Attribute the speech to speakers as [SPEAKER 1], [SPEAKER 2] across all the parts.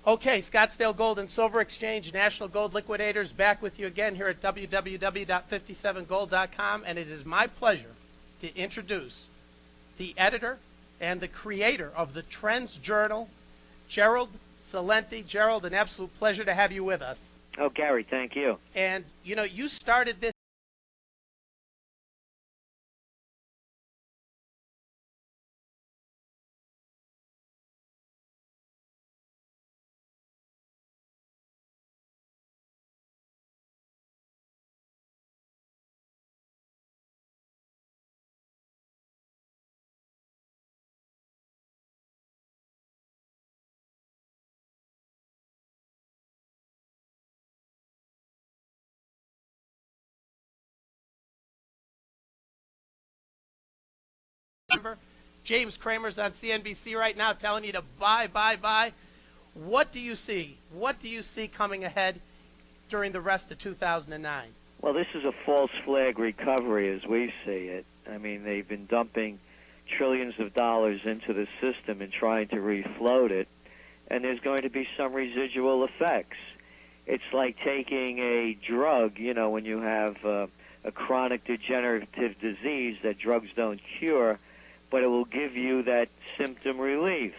[SPEAKER 1] Okay, Scottsdale Gold and Silver Exchange, National Gold Liquidators, back with you again here at www.57gold.com, and it is my pleasure to introduce the editor and the creator of the Trends Journal, Gerald Celente. Gerald, an absolute pleasure to have you with us.
[SPEAKER 2] Oh, Gary, thank you.
[SPEAKER 1] And, you started this James Cramer's on CNBC right now telling you to buy. What do you see? What do you see coming ahead during the rest of 2009?
[SPEAKER 2] Well, this is a false flag recovery as we see it. I mean, they've been dumping trillions of dollars into the system and trying to refloat it, and there's going to be some residual effects. It's like taking a drug, when you have a chronic degenerative disease that drugs don't cure, but it will give you that symptom relief.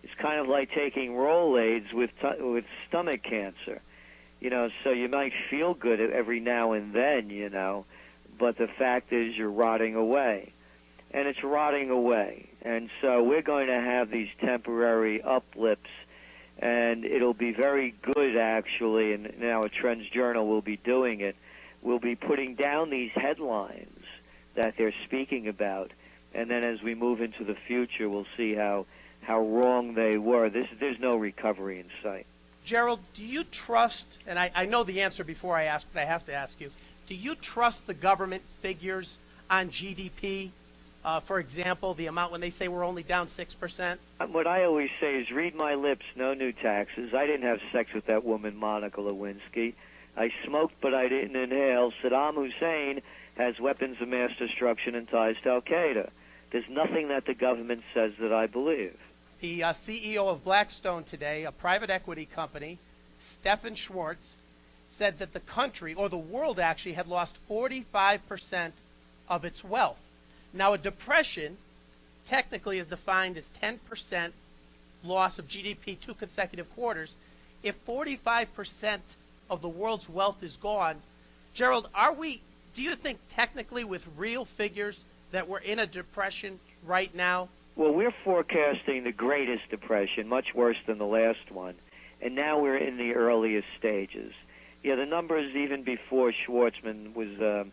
[SPEAKER 2] It's kind of like taking Rolaids with stomach cancer. So you might feel good every now and then, but the fact is you're rotting away. And it's rotting away. And so we're going to have these temporary uplifts, and it'll be very good, actually, and now a Trends Journal will be doing it. We'll be putting down these headlines that they're speaking about, and then as we move into the future, we'll see how wrong they were. There's no recovery in sight.
[SPEAKER 1] Gerald, do you trust, and I know the answer before I ask, but I have to ask you, do you trust the government figures on GDP? For example, the amount when they say we're only down 6%?
[SPEAKER 2] What I always say is read my lips, no new taxes. I didn't have sex with that woman, Monica Lewinsky. I smoked, but I didn't inhale. Saddam Hussein has weapons of mass destruction and ties to Al-Qaeda. There's nothing that the government says that I believe.
[SPEAKER 1] The CEO of Blackstone today, a private equity company, Stephen Schwartz, said that the country, or the world actually, had lost 45% of its wealth. Now, a depression technically is defined as 10% loss of GDP 2 consecutive quarters. If 45% of the world's wealth is gone, Gerald, do you think technically with real figures that we're in a depression right now?
[SPEAKER 2] Well, we're forecasting the greatest depression, much worse than the last one, and now we're in the earliest stages. Yeah, the numbers even before Schwartzman was,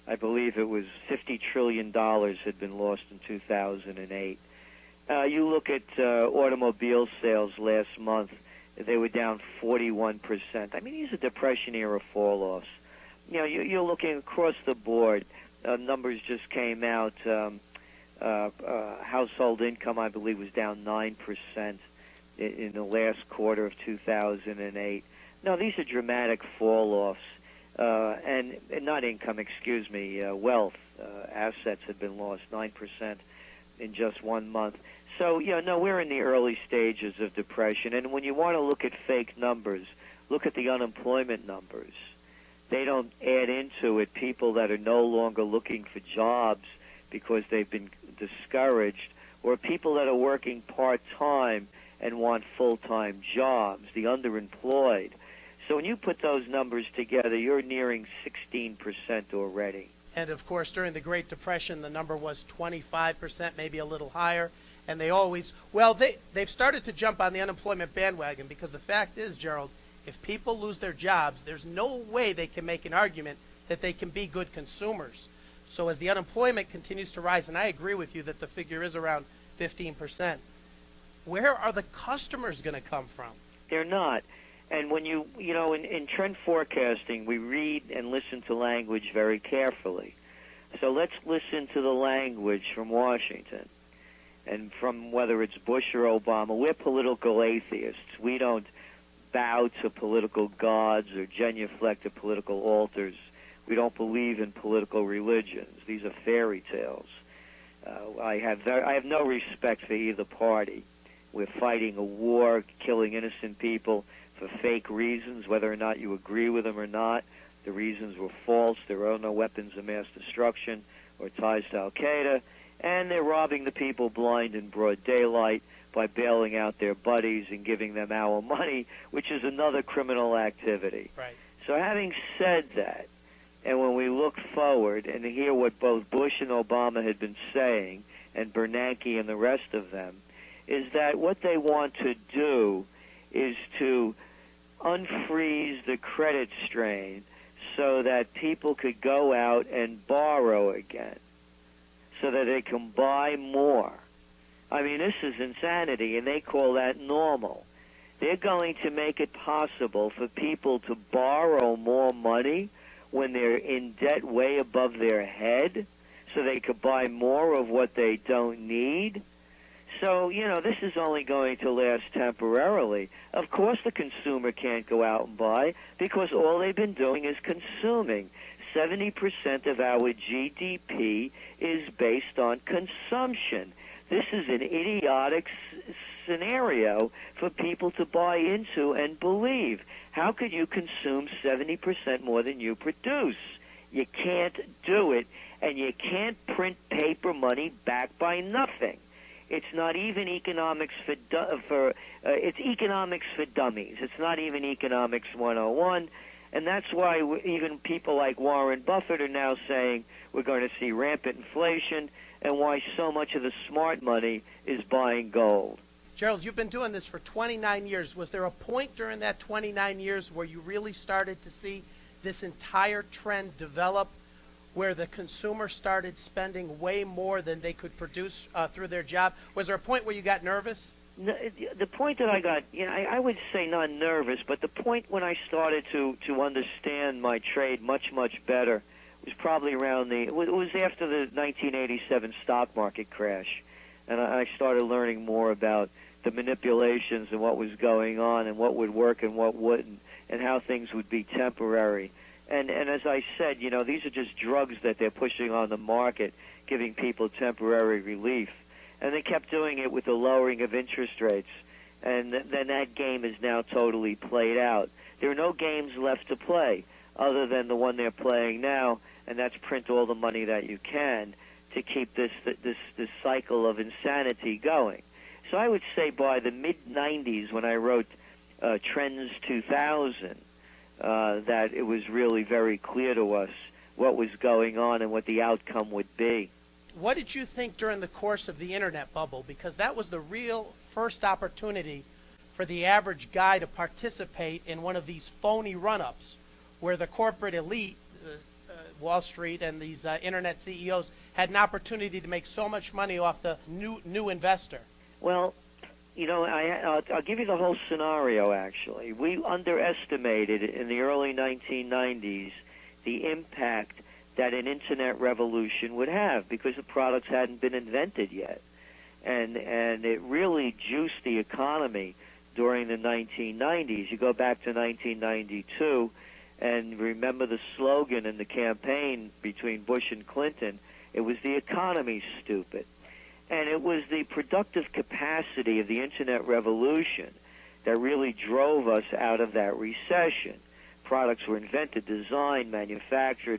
[SPEAKER 2] I believe it was $50 trillion had been lost in 2008. You look at automobile sales last month, they were down 41%. I mean, these are Depression-era fall-offs. You're looking across the board. Numbers just came out. Household income, I believe, was down 9% in the last quarter of 2008. No, these are dramatic fall-offs. And not income, excuse me, wealth. Assets had been lost 9% in just 1 month. So, no, we're in the early stages of depression. And when you want to look at fake numbers, look at the unemployment numbers. They don't add into it people that are no longer looking for jobs because they've been discouraged, or people that are working part-time and want full-time jobs, the underemployed. So when you put those numbers together, you're nearing 16% already.
[SPEAKER 1] And, of course, during the Great Depression, the number was 25%, maybe a little higher. And they always, they've started to jump on the unemployment bandwagon because the fact is, Gerald, if people lose their jobs, there's no way they can make an argument that they can be good consumers. So as the unemployment continues to rise, and I agree with you that the figure is around 15%, where are the customers going to come from?
[SPEAKER 2] They're not. And when in trend forecasting, we read and listen to language very carefully. So let's listen to the language from Washington and from whether it's Bush or Obama. We're political atheists. We don't bow to political gods or genuflect to political altars. We don't believe in political religions. These are fairy tales. I have no respect for either party. We're fighting a war, killing innocent people for fake reasons, whether or not you agree with them or not. The reasons were false. There are no weapons of mass destruction or ties to Al-Qaeda. And they're robbing the people blind in broad daylight by bailing out their buddies and giving them our money, which is another criminal activity.
[SPEAKER 1] Right.
[SPEAKER 2] So having said that, and when we look forward and hear what both Bush and Obama had been saying, and Bernanke and the rest of them, is that what they want to do is to unfreeze the credit strain so that people could go out and borrow again, so that they can buy more. I mean, this is insanity, and they call that normal. They're going to make it possible for people to borrow more money when they're in debt way above their head, so they could buy more of what they don't need. So, you know, this is only going to last temporarily. Of course the consumer can't go out and buy because all they've been doing is consuming. 70% of our GDP is based on consumption. This is an idiotic scenario for people to buy into and believe. How could you consume 70% more than you produce? You can't do it, and you can't print paper money backed by nothing. It's not even economics it's economics for dummies. It's not even economics 101, and that's why even people like Warren Buffett are now saying we're going to see rampant inflation, and why so much of the smart money is buying gold.
[SPEAKER 1] Gerald, you've been doing this for 29 years. Was there a point during that 29 years where you really started to see this entire trend develop, where the consumer started spending way more than they could produce through their job? Was there a point where you got nervous?
[SPEAKER 2] No, the point that I got, I would say not nervous, but the point when I started to understand my trade much, much better was probably around it was after the 1987 stock market crash. And I started learning more about the manipulations and what was going on and what would work and what wouldn't, and how things would be temporary. And as I said, these are just drugs that they're pushing on the market, giving people temporary relief. And they kept doing it with the lowering of interest rates. And then that game is now totally played out. There are no games left to play other than the one they're playing now, and that's print all the money that you can to keep this cycle of insanity going. So I would say by the mid-'90s, when I wrote Trends 2000, that it was really very clear to us what was going on and what the outcome would be.
[SPEAKER 1] What did you think during the course of the internet bubble? Because that was the real first opportunity for the average guy to participate in one of these phony run-ups where the corporate elite, Wall Street and these internet CEOs, had an opportunity to make so much money off the new investor.
[SPEAKER 2] Well, I'll give you the whole scenario, actually. We underestimated in the early 1990s the impact that an internet revolution would have because the products hadn't been invented yet. And it really juiced the economy during the 1990s. You go back to 1992 and remember the slogan in the campaign between Bush and Clinton. It was the economy's stupid. And it was the productive capacity of the internet revolution that really drove us out of that recession. Products were invented, designed, manufactured,